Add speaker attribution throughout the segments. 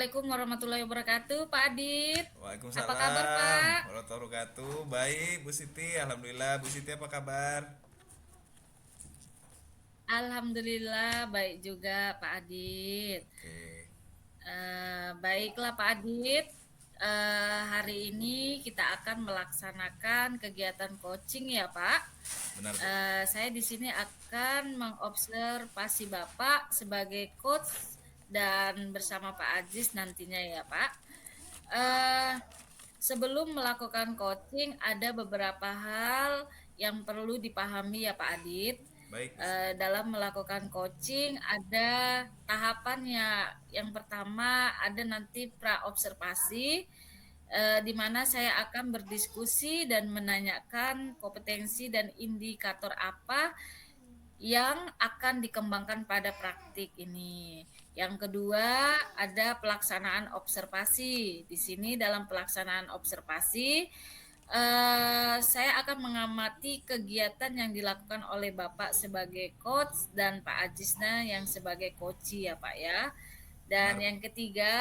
Speaker 1: Assalamualaikum warahmatullahi wabarakatuh, Pak Adit. Apa kabar,
Speaker 2: Waalaikumsalam
Speaker 1: Pak?
Speaker 2: warahmatullahi wabarakatuh. Baik, Bu Siti. Alhamdulillah. Bu Siti apa kabar?
Speaker 1: Alhamdulillah baik juga, Pak Adit.
Speaker 2: Oke,
Speaker 1: Baiklah, Pak Adit. Hari ini kita akan melaksanakan kegiatan coaching ya, Pak.
Speaker 2: benar Bu.
Speaker 1: Saya di sini akan mengobservasi Bapak sebagai coach dan bersama Pak Aziz nantinya ya, Pak. Eh, Sebelum melakukan coaching, ada beberapa hal yang perlu dipahami ya Pak Adit.
Speaker 2: Baik Bu Siti.
Speaker 1: Dalam melakukan coaching ada tahapannya. Yang pertama ada nanti pra observasi, di mana saya akan berdiskusi dan menanyakan kompetensi dan indikator apa yang akan dikembangkan pada praktik ini. Yang kedua, ada pelaksanaan observasi. Di sini dalam pelaksanaan observasi, saya akan mengamati kegiatan yang dilakukan oleh Bapak sebagai coach dan Pak Ajisna yang sebagai coach ya Pak ya. Dan
Speaker 2: Benar Bu.
Speaker 1: yang ketiga,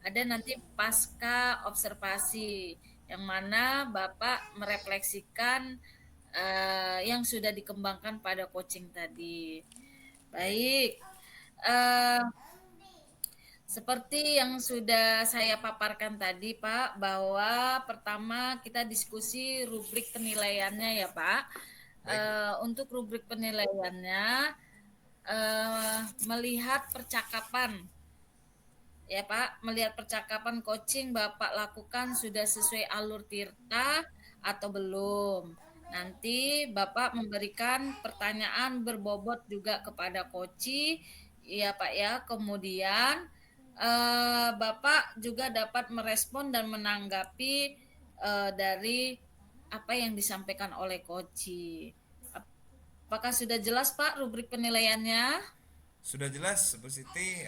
Speaker 1: ada nanti pasca observasi, yang mana Bapak merefleksikan yang sudah dikembangkan pada coaching tadi.
Speaker 2: Baik.
Speaker 1: Baik, eh, seperti yang sudah saya paparkan tadi, Pak, bahwa pertama kita diskusi rubrik penilaiannya ya, Pak.
Speaker 2: Baik Bu.
Speaker 1: Untuk rubrik penilaiannya, melihat percakapan ya Pak, melihat percakapan coaching Bapak lakukan sudah sesuai alur Tirta atau belum. Nanti Bapak memberikan pertanyaan berbobot juga kepada coach, ya Pak ya. Kemudian Bapak juga dapat merespon dan menanggapi dari apa yang disampaikan oleh coach. Apakah sudah jelas Pak rubrik penilaiannya?
Speaker 2: Sudah jelas Bu Siti.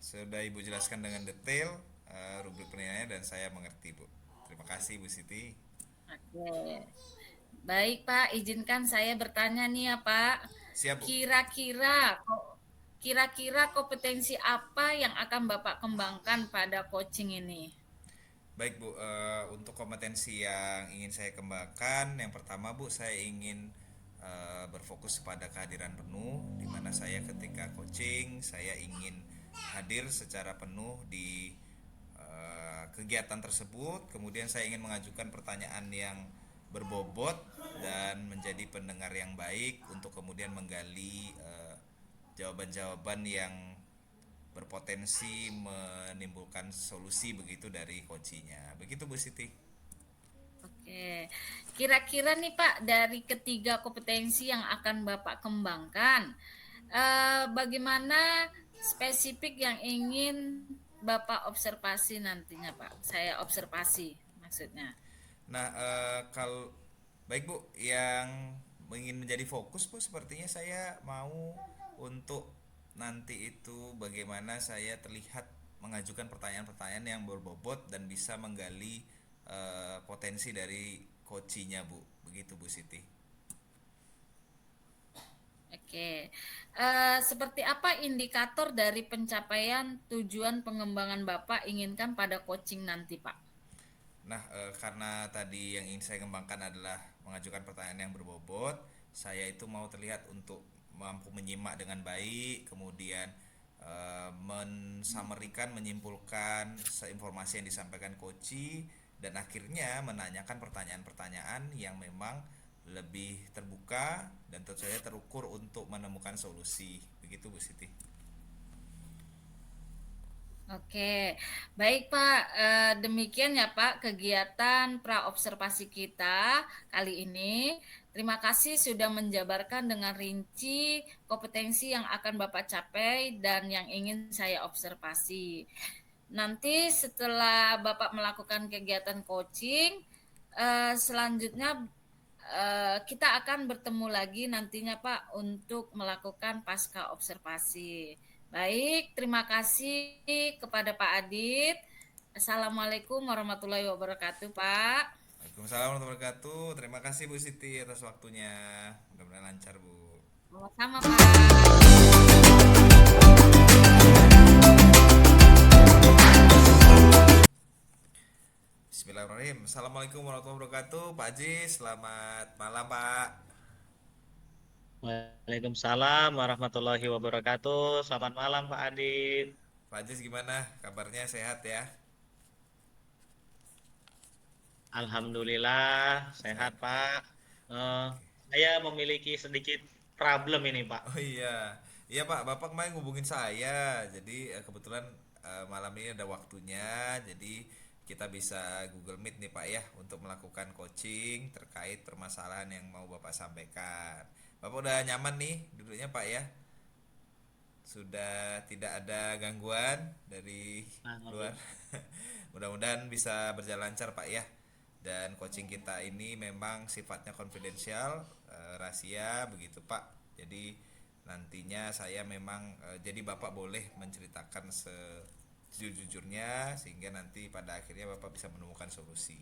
Speaker 2: Sudah Ibu jelaskan dengan detail rubrik penilaiannya dan saya mengerti Bu. Terima kasih Bu Siti.
Speaker 1: Oke. Baik Pak, izinkan saya bertanya nih ya Pak.
Speaker 2: Siap Bu.
Speaker 1: Kira-kira kira-kira kompetensi apa yang akan Bapak kembangkan pada coaching ini?
Speaker 2: Baik Bu, untuk kompetensi yang ingin saya kembangkan, yang pertama Bu, saya ingin berfokus pada kehadiran penuh, di mana saya ketika coaching, saya ingin hadir secara penuh di kegiatan tersebut. Kemudian saya ingin mengajukan pertanyaan yang berbobot dan menjadi pendengar yang baik untuk kemudian menggali jawaban-jawaban yang berpotensi menimbulkan solusi begitu dari coachingnya. Begitu Bu Siti.
Speaker 1: Oke. Kira-kira nih Pak, dari ketiga kompetensi yang akan Bapak kembangkan, bagaimana spesifik yang ingin Bapak observasi nantinya Pak? Saya observasi maksudnya.
Speaker 2: Nah, kalau baik Bu, yang ingin menjadi fokus Bu, sepertinya saya mau untuk nanti itu bagaimana saya terlihat mengajukan pertanyaan-pertanyaan yang berbobot dan bisa menggali potensi dari coachingnya Bu. Begitu Bu Siti.
Speaker 1: Oke, seperti apa indikator dari pencapaian tujuan pengembangan Bapak inginkan pada coaching nanti, Pak?
Speaker 2: Nah, karena tadi yang ingin saya kembangkan adalah mengajukan pertanyaan yang berbobot, saya itu mau terlihat untuk mampu menyimak dengan baik, kemudian mensamerikan, menyimpulkan informasi yang disampaikan coach dan akhirnya menanyakan pertanyaan-pertanyaan yang memang lebih terbuka dan tentu saja terukur untuk menemukan solusi. Begitu Bu Siti.
Speaker 1: Oke, baik Pak. Demikian ya Pak kegiatan praobservasi kita kali ini. Terima kasih sudah menjabarkan dengan rinci kompetensi yang akan Bapak capai dan yang ingin saya observasi. Nanti setelah Bapak melakukan kegiatan coaching, selanjutnya kita akan bertemu lagi nantinya Pak untuk melakukan pasca observasi. Baik, terima kasih kepada Pak Adit. Assalamualaikum warahmatullahi wabarakatuh, Pak.
Speaker 2: Waalaikumsalam warahmatullahi wabarakatuh. Terima kasih Bu Siti atas waktunya. Mudah-mudahan lancar Bu.
Speaker 1: Sama-sama, Pak.
Speaker 2: Bismillahirrahmanirrahim. Assalamualaikum warahmatullahi wabarakatuh. Pak Haji, selamat malam Pak.
Speaker 3: Waalaikumsalam warahmatullahi wabarakatuh. Selamat malam Pak Adit.
Speaker 2: Pak Haji gimana? Kabarnya sehat ya?
Speaker 3: Alhamdulillah sehat
Speaker 2: Sehat.
Speaker 3: Pak. Eh,
Speaker 2: Oke.
Speaker 3: saya memiliki sedikit problem ini Pak.
Speaker 2: Oh iya. Iya Pak, Bapak kemarin ngubungin saya. Jadi kebetulan malam ini ada waktunya. Jadi kita bisa Google Meet nih Pak ya untuk melakukan coaching terkait permasalahan yang mau Bapak sampaikan. Bapak udah nyaman nih duduknya Pak ya? Sudah tidak ada gangguan dari luar.
Speaker 3: Alhamdulillah.
Speaker 2: Mudah-mudahan bisa berjalan lancar Pak ya. Dan coaching kita ini memang sifatnya konfidensial, rahasia begitu Pak. Jadi nantinya saya memang jadi Bapak boleh menceritakan sejujurnya sehingga nanti pada akhirnya Bapak bisa menemukan solusi.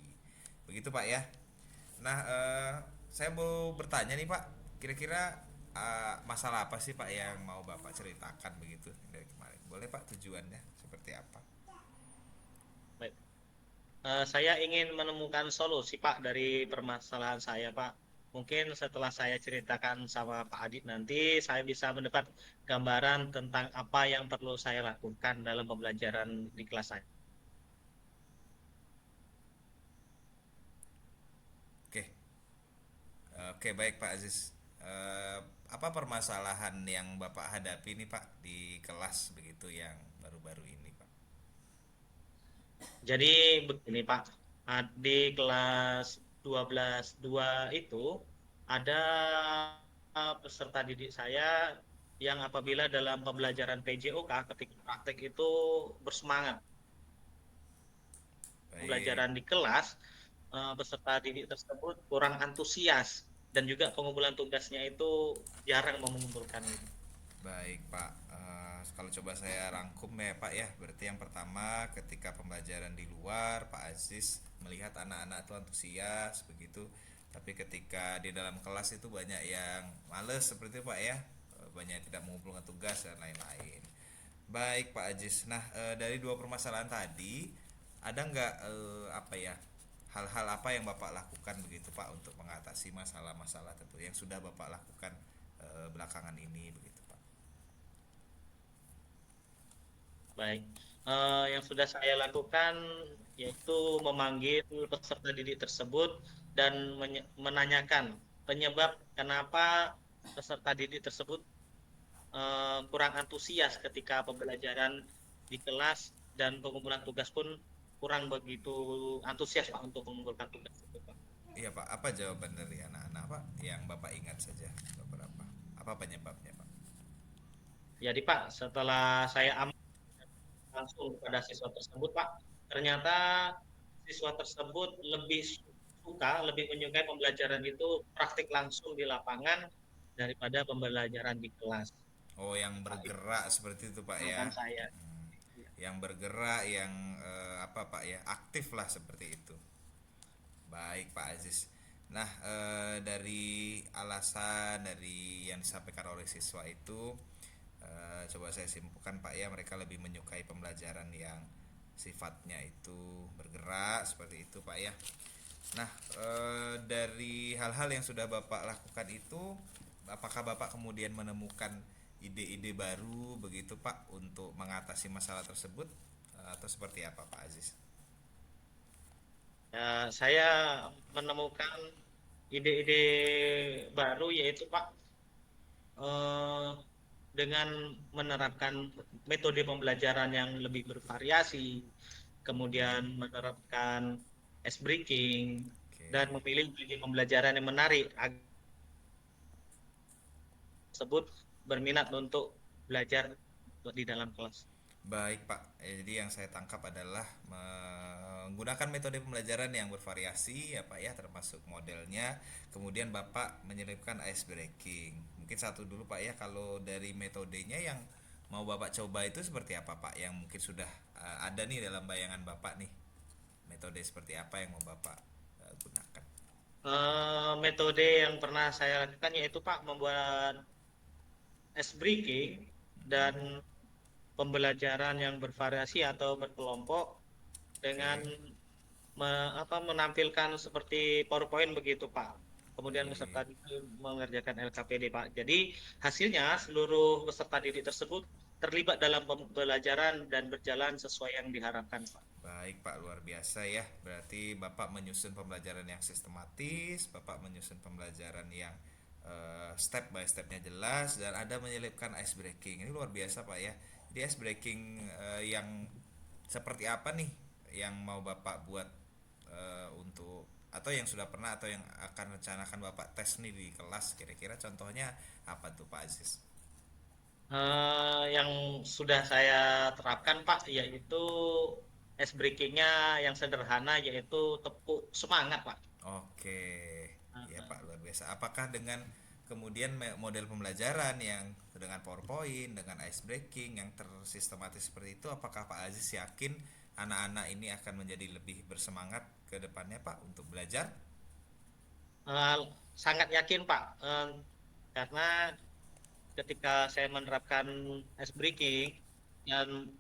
Speaker 2: Begitu Pak ya. Nah, saya mau bertanya nih Pak, kira-kira masalah apa sih Pak yang mau Bapak ceritakan begitu dari kemarin? Boleh Pak tujuannya seperti apa?
Speaker 3: Baik. Saya ingin menemukan solusi Pak dari permasalahan saya Pak. Mungkin setelah saya ceritakan sama Pak Adit nanti saya bisa mendapat gambaran tentang apa yang perlu saya lakukan dalam pembelajaran di kelas saya.
Speaker 2: Oke, oke baik Pak Aziz. Apa permasalahan yang Bapak hadapi nih Pak di kelas begitu yang baru-baru ini Pak?
Speaker 3: Jadi begini Pak, di kelas 12.2 itu ada peserta didik saya yang apabila dalam pembelajaran PJOK ketika praktek itu bersemangat.
Speaker 2: Baik,
Speaker 3: Pembelajaran di kelas, peserta didik tersebut kurang antusias dan juga pengumpulan tugasnya itu jarang mengumpulkan itu.
Speaker 2: baik Pak. Kalau coba saya rangkum ya Pak ya, berarti yang pertama ketika pembelajaran di luar Pak Aziz melihat anak-anak itu antusias begitu, tapi ketika di dalam kelas itu banyak yang males seperti itu Pak ya, banyak yang tidak mengumpulkan tugas dan lain-lain. Baik Pak Aziz. Nah, dari dua permasalahan tadi ada nggak apa ya hal-hal apa yang Bapak lakukan begitu Pak untuk mengatasi masalah-masalah tentu yang sudah Bapak lakukan belakangan ini begitu Pak?
Speaker 3: Baik, yang sudah saya lakukan yaitu memanggil peserta didik tersebut dan menanyakan penyebab kenapa peserta didik tersebut kurang antusias ketika pembelajaran di kelas dan pengumpulan tugas pun kurang begitu antusias Pak untuk mengumpulkan tugas itu Pak.
Speaker 2: Iya Pak, apa jawaban dari anak-anak Pak yang Bapak ingat saja beberapa? Apa penyebabnya Pak?
Speaker 3: Jadi Pak, setelah saya langsung kepada siswa tersebut Pak, ternyata siswa tersebut lebih suka, lebih menyukai pembelajaran itu praktik langsung di lapangan daripada pembelajaran di kelas.
Speaker 2: Oh, yang
Speaker 3: Pak, itu
Speaker 2: bergerak seperti itu Pak ya.
Speaker 3: jawaban saya.
Speaker 2: Hmm, yang bergerak, yang apa Pak ya, aktif lah seperti itu. Baik Pak Aziz. Nah, dari alasan dari yang disampaikan oleh siswa itu, coba saya simpulkan Pak ya, mereka lebih menyukai pembelajaran yang sifatnya itu bergerak seperti itu Pak ya. Nah, dari hal-hal yang sudah Bapak lakukan itu, apakah Bapak kemudian menemukan ide-ide baru begitu Pak untuk mengatasi masalah tersebut, atau seperti apa Pak Aziz?
Speaker 3: Ya, saya menemukan ide-ide baru yaitu Pak eh, dengan menerapkan metode pembelajaran yang lebih bervariasi, kemudian menerapkan ice breaking dan
Speaker 2: Oke.
Speaker 3: memilih metode pembelajaran yang menarik agar tersebut berminat untuk belajar di dalam kelas.
Speaker 2: Baik Pak, jadi yang saya tangkap adalah menggunakan metode pembelajaran yang bervariasi ya Pak ya, termasuk modelnya. Kemudian Bapak menyelipkan ice breaking. Mungkin satu dulu Pak ya, kalau dari metodenya yang mau Bapak coba itu seperti apa Pak? Yang mungkin sudah ada nih dalam bayangan Bapak nih. Metode seperti apa yang mau Bapak gunakan?
Speaker 3: Metode yang pernah saya lakukan yaitu Pak membuat ice breaking dan
Speaker 2: Mm-mm.
Speaker 3: pembelajaran yang bervariasi atau berkelompok dengan
Speaker 2: Oke.
Speaker 3: menampilkan seperti PowerPoint begitu Pak. Kemudian
Speaker 2: Baik.
Speaker 3: peserta didik mengerjakan LKPD Pak. Jadi hasilnya seluruh peserta didik tersebut terlibat dalam pembelajaran dan berjalan sesuai yang diharapkan Pak.
Speaker 2: Baik Pak, luar biasa ya. Berarti Bapak menyusun pembelajaran yang sistematis, Bapak menyusun pembelajaran yang step by stepnya jelas, dan ada menyelipkan ice breaking. Ini luar biasa Pak ya. Jadi ice breaking yang seperti apa nih yang mau Bapak buat untuk, atau yang sudah pernah atau yang akan rencanakan Bapak tes nih di kelas, kira-kira contohnya apa tuh Pak Aziz?
Speaker 3: Yang sudah saya terapkan Pak yaitu ice breaking-nya yang sederhana yaitu tepuk semangat Pak.
Speaker 2: Oke, ya
Speaker 3: Eh,
Speaker 2: Pak, luar biasa. Apakah dengan kemudian model pembelajaran yang dengan PowerPoint, dengan ice breaking yang tersistematis seperti itu, apakah Pak Aziz yakin anak-anak ini akan menjadi lebih bersemangat ke depannya Pak untuk belajar?
Speaker 3: eh, Sangat yakin Pak. Karena ketika saya menerapkan ice breaking yang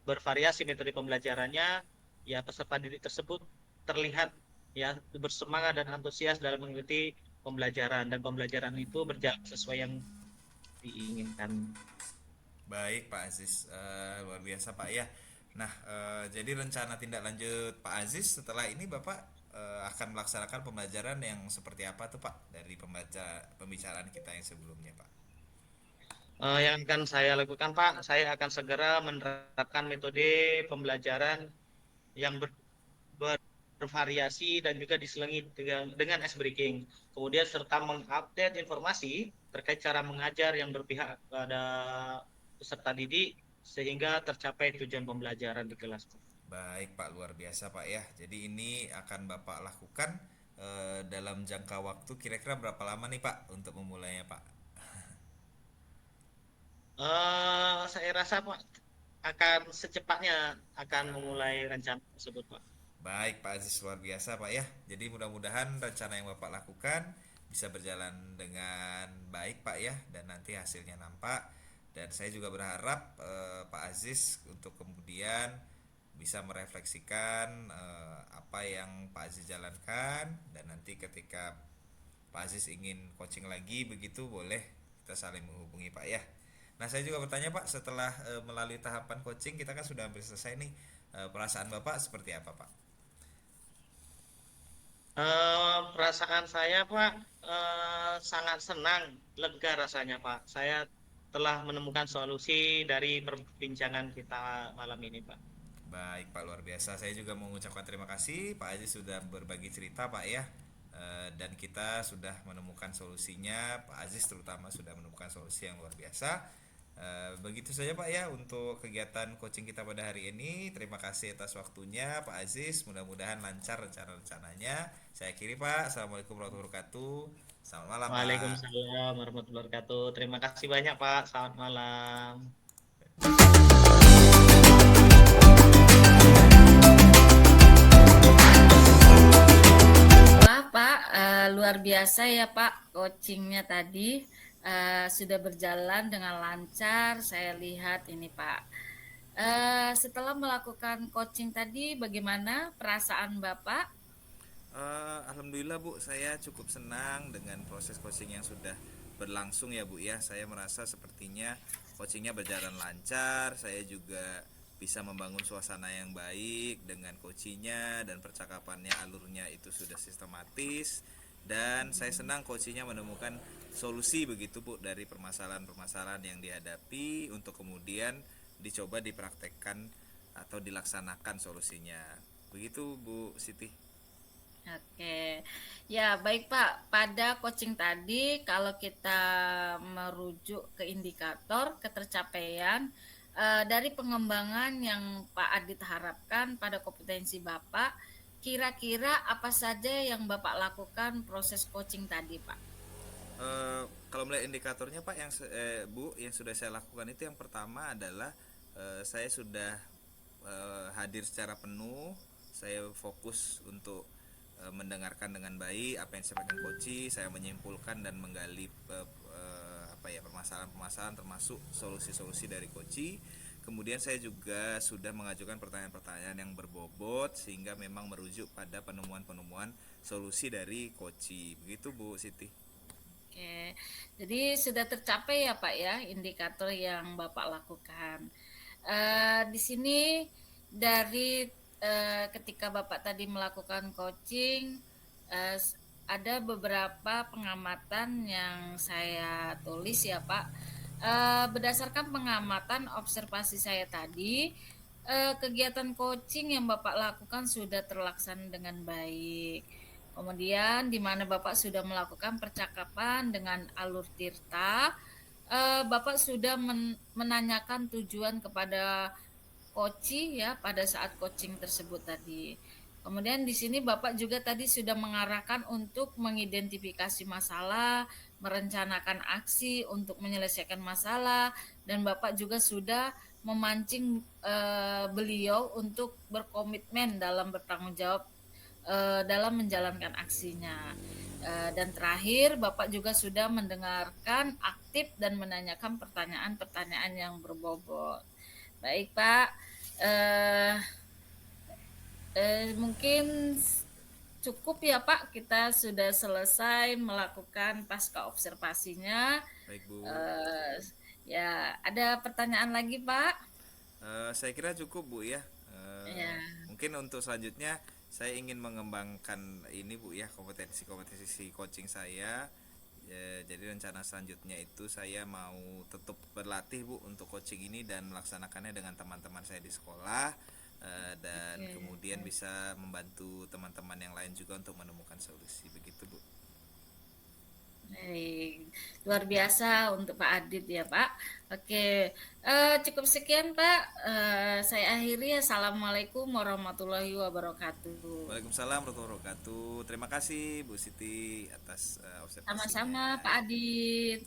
Speaker 3: bervariasi metode pembelajarannya, ya peserta didik tersebut terlihat ya bersemangat dan antusias dalam mengikuti pembelajaran dan pembelajaran itu berjalan sesuai yang diinginkan.
Speaker 2: Baik Pak Aziz. Luar biasa Pak ya. Nah, jadi rencana tindak lanjut Pak Aziz setelah ini Bapak akan melaksanakan pembelajaran yang seperti apa tuh Pak dari pembicaraan kita yang sebelumnya Pak?
Speaker 3: Yang akan saya lakukan Pak, saya akan segera menerapkan metode pembelajaran yang bervariasi dan juga diselingi dengan ice breaking. Kemudian serta mengupdate informasi terkait cara mengajar yang berpihak pada peserta didik sehingga tercapai tujuan pembelajaran di kelas.
Speaker 2: Baik Pak, luar biasa Pak ya. Jadi ini akan Bapak lakukan dalam jangka waktu kira-kira berapa lama nih Pak untuk memulainya Pak?
Speaker 3: Saya rasa Pak akan secepatnya akan memulai rencana tersebut Pak.
Speaker 2: Baik Pak Aziz, luar biasa Pak ya. Jadi mudah-mudahan rencana yang Bapak lakukan bisa berjalan dengan baik Pak ya, dan nanti hasilnya nampak. Dan saya juga berharap Pak Aziz untuk kemudian bisa merefleksikan apa yang Pak Aziz jalankan, dan nanti ketika Pak Aziz ingin coaching lagi begitu, boleh kita saling menghubungi Pak ya. Nah, saya juga bertanya Pak, setelah melalui tahapan coaching kita kan sudah hampir selesai nih. Perasaan Bapak seperti apa Pak?
Speaker 3: Perasaan saya Pak sangat senang, lega rasanya Pak. Saya telah menemukan solusi dari perbincangan kita malam ini Pak.
Speaker 2: Baik Pak, luar biasa. Saya juga mengucapkan terima kasih Pak Aziz sudah berbagi cerita Pak ya. Dan kita sudah menemukan solusinya. Pak Aziz terutama sudah menemukan solusi yang luar biasa. Begitu saja Pak ya untuk kegiatan coaching kita pada hari ini. Terima kasih atas waktunya Pak Aziz. Mudah-mudahan lancar rencana-rencananya. Saya akhiri Pak. Assalamualaikum warahmatullahi wabarakatuh. Selamat malam Pak.
Speaker 3: Waalaikumsalam warahmatullahi wabarakatuh. Terima kasih banyak Pak. Selamat malam.
Speaker 1: Wah, Pak, luar biasa ya Pak, coachingnya tadi sudah berjalan dengan lancar. Saya lihat ini Pak. Setelah melakukan coaching tadi, bagaimana perasaan Bapak?
Speaker 2: Alhamdulillah Bu, saya cukup senang dengan proses coaching yang sudah berlangsung ya Bu ya. Saya merasa sepertinya coachingnya berjalan lancar. Saya juga bisa membangun suasana yang baik dengan coachingnya, dan percakapannya alurnya itu sudah sistematis. Dan saya senang coachingnya menemukan solusi begitu Bu dari permasalahan-permasalahan yang dihadapi, untuk kemudian dicoba dipraktekkan atau dilaksanakan solusinya. Begitu Bu Siti.
Speaker 1: Oke, ya baik Pak. Pada coaching tadi, kalau kita merujuk ke indikator ketercapaian dari pengembangan yang Pak Adit harapkan pada kompetensi Bapak, kira-kira apa saja yang Bapak lakukan proses coaching tadi, Pak?
Speaker 2: Kalau melihat indikatornya Pak, Bu, yang sudah saya lakukan itu, yang pertama adalah saya sudah hadir secara penuh. Saya fokus untuk mendengarkan dengan baik apa yang disampaikan coach. Saya menyimpulkan dan menggali apa ya, permasalahan-permasalahan termasuk solusi-solusi dari coach. kemudian saya juga sudah mengajukan pertanyaan-pertanyaan yang berbobot sehingga memang merujuk pada penemuan-penemuan solusi dari Koci. Begitu Bu Siti.
Speaker 1: Oke, jadi sudah tercapai ya Pak ya indikator yang Bapak lakukan. Di sini dari ketika Bapak tadi melakukan coaching, eh, ada beberapa pengamatan yang saya tulis ya Pak. Berdasarkan pengamatan observasi saya tadi, kegiatan coaching yang Bapak lakukan sudah terlaksana dengan baik. Kemudian di mana Bapak sudah melakukan percakapan dengan Alur Tirta, Bapak sudah menanyakan tujuan kepada Koci ya pada saat coaching tersebut tadi. Kemudian di sini Bapak juga tadi sudah mengarahkan untuk mengidentifikasi masalah, merencanakan aksi untuk menyelesaikan masalah, dan Bapak juga sudah memancing beliau untuk berkomitmen dalam bertanggung jawab dalam menjalankan aksinya. Dan terakhir, Bapak juga sudah mendengarkan aktif dan menanyakan pertanyaan-pertanyaan yang berbobot. Baik, Pak. Eh, Mungkin cukup ya, Pak. Kita sudah selesai melakukan pasca observasinya.
Speaker 2: Baik Bu.
Speaker 1: Ya, ada pertanyaan lagi, Pak?
Speaker 2: Saya kira cukup Bu ya.
Speaker 1: Ya.
Speaker 2: Mungkin untuk selanjutnya saya ingin mengembangkan ini Bu ya, kompetensi coaching saya. Ya, jadi rencana selanjutnya itu saya mau tetap berlatih Bu untuk coaching ini dan melaksanakannya dengan teman-teman saya di sekolah, dan
Speaker 1: Oke.
Speaker 2: kemudian bisa membantu teman-teman yang lain juga untuk menemukan solusi. Begitu Bu.
Speaker 1: Baik, luar biasa untuk Pak Adit ya Pak. Oke, cukup sekian Pak. Saya akhiri. Assalamualaikum warahmatullahi wabarakatuh.
Speaker 2: Waalaikumsalam warahmatullahi wabarakatuh. Terima kasih Bu Siti atas observasinya.
Speaker 1: Sama-sama Pak Adit.